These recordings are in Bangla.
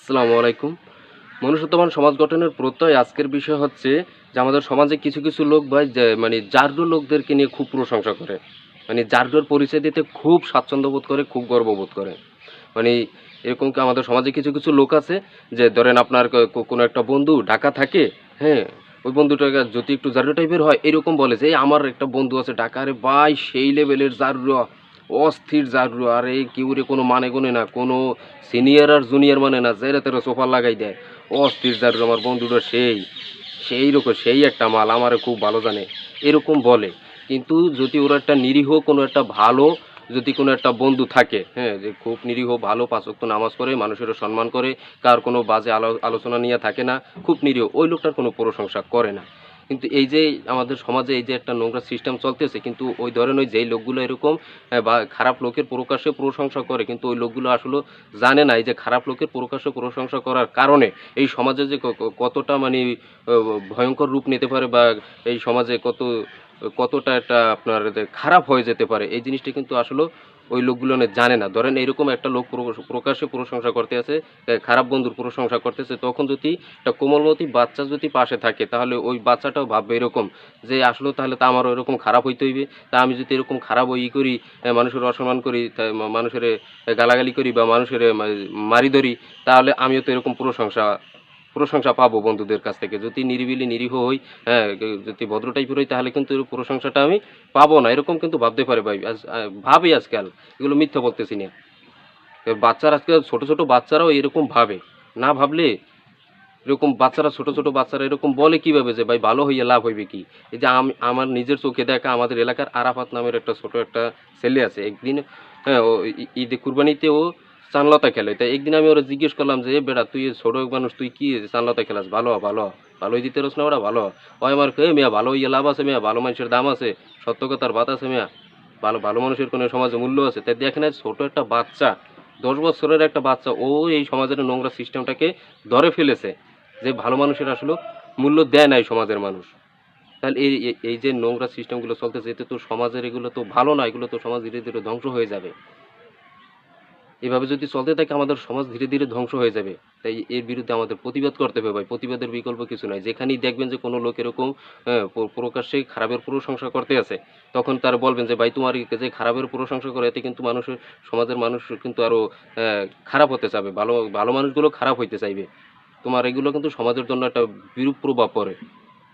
আসসালামু আলাইকুম। মনুষ্যত্ববান সমাজ গঠনের প্রত্যয় আজকের বিষয় হচ্ছে যে আমাদের সমাজে কিছু, কিছু লোক ভাই যে মানে জারজো লোকদেরকে নিয়ে খুব প্রশংসা করে। মানে জারজোর পরিচয় দিতে খুব স্বাচ্ছন্দ্য বোধ করে, খুব গর্ববোধ করে। মানে এরকম কি আমাদের সমাজে কিছু, কিছু লোক আছে যে ধরেন আপনার কোনো একটা বন্ধু ঢাকা থাকে, হ্যাঁ? ওই বন্ধুটাকে যদি একটু জারজো টাইপের হয় এরকম বলে যে, "এই আমার একটা বন্ধু আছে ঢাকা, আরে ভাই সেই লেভেলের জারজো, অস্থির জারজো, আরে কেউরে কোনো মানে গুনে না, কোনো সিনিয়র আর জুনিয়র মানে না, যেরে তেরে সোফা লাগাই দেয়। অস্থির জারজো আমার বন্ধুটা সেই, সেইরকম সেই একটা মাল, আমারে খুব ভালো জানে।" এরকম বলে। কিন্তু যদি ওরা একটা নিরীহ কোনো একটা ভালো যদি কোনো একটা বন্ধু থাকে, হ্যাঁ? যে খুব নিরীহ ভালো ৫ ওয়াক্ত নামাজ পড়ে, মানুষেরও সম্মান করে, কার কোনো বাজে আলোচনা নিয়ে থাকে না, খুব নিরীহ, ওই লোকটার কোনো প্রশংসা করে না। কিন্তু এই যে আমাদের সমাজে এই যে একটা নোংরা সিস্টেম চলতেছে, কিন্তু ওই ধরেন ওই যেই লোকগুলো এরকম বা খারাপ লোকের প্রকাশ্যে প্রশংসা করে, কিন্তু ওই লোকগুলো আসলে জানে না এই যে খারাপ লোকের প্রকাশ্যে প্রশংসা করার কারণে এই সমাজে যে কতটা মানে অ ভয়ংকর রূপ নিতে পারে বা এই সমাজে কতটা একটা আপনার যে খারাপ হয়ে যেতে পারে, এই জিনিসটা কিন্তু আসলেও ওই লোকগুলো জানে না। ধরেন এইরকম একটা লোক প্রকাশ্যে প্রশংসা করতেছে, খারাপ বন্ধুর প্রশংসা করতেছে, তখন যদি একটা কোমলমতি বাচ্চা যদি পাশে থাকে, তাহলে ওই বাচ্চাটাও ভাববে এরকম যে আসলেও তাহলে তো আমারও এরকম খারাপ হইতে হইবে। তা আমি যদি এরকম খারাপ করি, মানুষের অসম্মান করি, তা মানুষেরে গালাগালি করি বা মানুষেরে মারি ধরি, তাহলে আমিও তো এরকম প্রশংসা পাবো বন্ধুদের কাছ থেকে। যদি নিরিবিলি নিরীহ হই, হ্যাঁ, যদি ভদ্র টাইপের হই, তাহলে কিন্তু এর প্রশংসাটা আমি পাবো না। এরকম কিন্তু ভাবতে পারে ভাই। ভাবে আজকাল। এগুলো মিথ্যা বলতেছি না। বাচ্চারা আজকাল ছোট, ছোট বাচ্চারাও এরকম ভাবে। না ভাবলে এরকম বাচ্চারা ছোট, ছোট বাচ্চারা এরকম বলে কিভাবে যে ভাই ভালো হইয়া লাভ হইবে কি? এই যে আমার নিজের চোখে দেখা আমাদের এলাকার আরাফাত নামের একটা ছোট একটা ছেলে আছে। একদিন হ্যাঁ, ও ঈদে কুরবানিতে ও চানলতা খেলে। তাই একদিন আমি ওরে জিজ্ঞেস করলাম যে, "এ বেটা তুই ছোট মানুষ তুই কি চানলতা খেলাস? ভালো হ, ভালো হ। ভালোই দিতেরস না ওরা ভালো হ।" ও আমার কয়, "এ মিয়া ভালো হইয়া লাভ আছে মিয়া, ভালো মানুষের দাম আছে, সত্য কথার বাত আছে মিয়া। ভালো মানুষের কোনো সমাজে মূল্য আছে।" তাই দেখেন ছোট একটা বাচ্চা, ১০ বছরের একটা বাচ্চা ও এই সমাজের নোংরা সিস্টেমটাকে ধরে ফেলেছে। যে ভালো মানুষের আসলে মূল্য দেয় না এই সমাজের মানুষ। তাহলে এই যে নোংরা সিস্টেমগুলো চলতেছে এতে তো সমাজের এগুলো তো ভালো না, এগুলো তো সমাজ ধীরে, ধীরে ধ্বংস হয়ে যাবে। এভাবে যদি চলতে থাকে আমাদের সমাজ ধীরে, ধীরে ধ্বংস হয়ে যাবে। তাই এর বিরুদ্ধে আমাদের প্রতিবাদ করতে হবে ভাই। প্রতিবাদের বিকল্প কিছু নাই। যেখানেই দেখবেন যে কোনো লোক এরকম প্রকাশ্যে খারাপের প্রশংসা করতে আছে, তখন তারা বলবেন যে, "ভাই তোমার এই যে খারাপের প্রশংসা করে এতে কিন্তু সমাজের মানুষ কিন্তু আরো খারাপ হতে চাবে। ভালো মানুষগুলো খারাপ হইতে চাইবে। তোমার এগুলো কিন্তু সমাজের জন্য একটা বিরূপ প্রভাব পড়ে।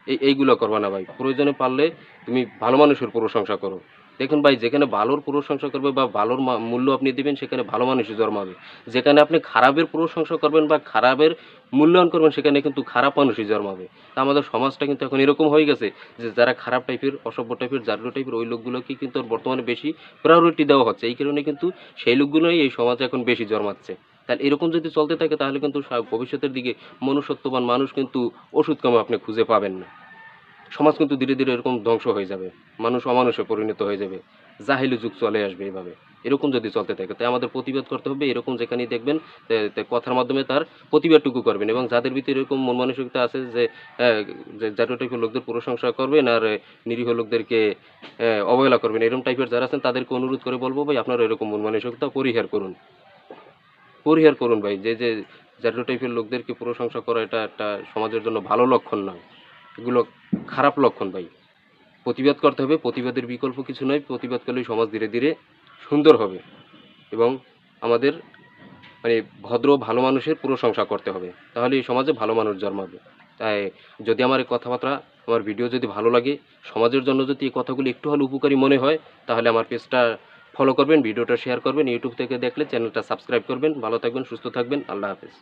এইগুলা করবা না ভাই। প্রয়োজনে পারলে তুমি ভালো মানুষের প্রশংসা করো। দেখুন ভাই যেখানে ভালোর প্রশংসা করবে বা ভালোর মূল্য আপনি দিবেন সেখানে ভালো মানুষই জন্মাবে। যেখানে আপনি খারাপের প্রশংসা করবেন বা খারাপের মূল্যায়ন করবেন সেখানে কিন্তু খারাপ মানুষই জন্মাবে। তা আমাদের সমাজটা কিন্তু এখন এরকম হয়ে গেছে যে যারা খারাপ টাইপের, অসভ্য টাইপের, জারুলো টাইপের ওই লোকগুলোকেই কিন্তু বর্তমানে বেশি প্রায়োরিটি দেওয়া হচ্ছে। এই কারণে কিন্তু সেই লোকগুলোই এই সমাজে এখন বেশি জন্মাচ্ছে। তাহলে এরকম যদি চলতে থাকে তাহলে কিন্তু ভবিষ্যতের দিকে মনুষ্যত্ববান মানুষ কিন্তু ওষুধ কমে আপনি খুঁজে পাবেন না। সমাজ কিন্তু ধীরে, ধীরে এরকম ধ্বংস হয়ে যাবে। মানুষ অমানুষে পরিণত হয়ে যাবে। জাহিলি যুগ চলে আসবে এভাবে। এরকম যদি চলতে থাকে। তাই আমাদের প্রতিবাদ করতে হবে। এরকম যেখানেই দেখবেন কথার মাধ্যমে তার প্রতিবাদটুকু করবেন এবং যাদের ভিতরে এরকম মন মানসিকতা আছে যে যে জাতীয় টাইপের লোকদের প্রশংসা করবেন আর নিরীহ লোকদেরকে অবহেলা করবেন। এরকম টাইপের যারা আছেন তাদেরকে অনুরোধ করে বলব ভাই আপনারা এরকম মন মানসিকতা পরিহার করুন। পরিহার করুন ভাই। যে জাতীয় টাইপের লোকদেরকে প্রশংসা করা এটা একটা সমাজের জন্য ভালো লক্ষণ নয়। এগুলো খারাপ লক্ষণ ভাই। প্রতিবাদ করতে হবে। প্রতিবাদের বিকল্প কিছু নয়। প্রতিবাদ করলেই সমাজ ধীরে, ধীরে সুন্দর হবে এবং আমাদের মানে ভদ্র ভালো মানুষের প্রশংসা করতে হবে। তাহলে এই সমাজে ভালো মানুষ জন্মাবে। তাই যদি আমার এই কথাবার্তা, আমার ভিডিও যদি ভালো লাগে, সমাজের জন্য যদি এই কথাগুলো একটু হলেও উপকারী মনে হয়, তাহলে আমার পেজটা ফলো করবেন, ভিডিওটা শেয়ার করবেন। ইউটিউব থেকে দেখলে চ্যানেলটা সাবস্ক্রাইব করবেন। ভালো থাকবেন, সুস্থ থাকবেন। আল্লাহ হাফেজ।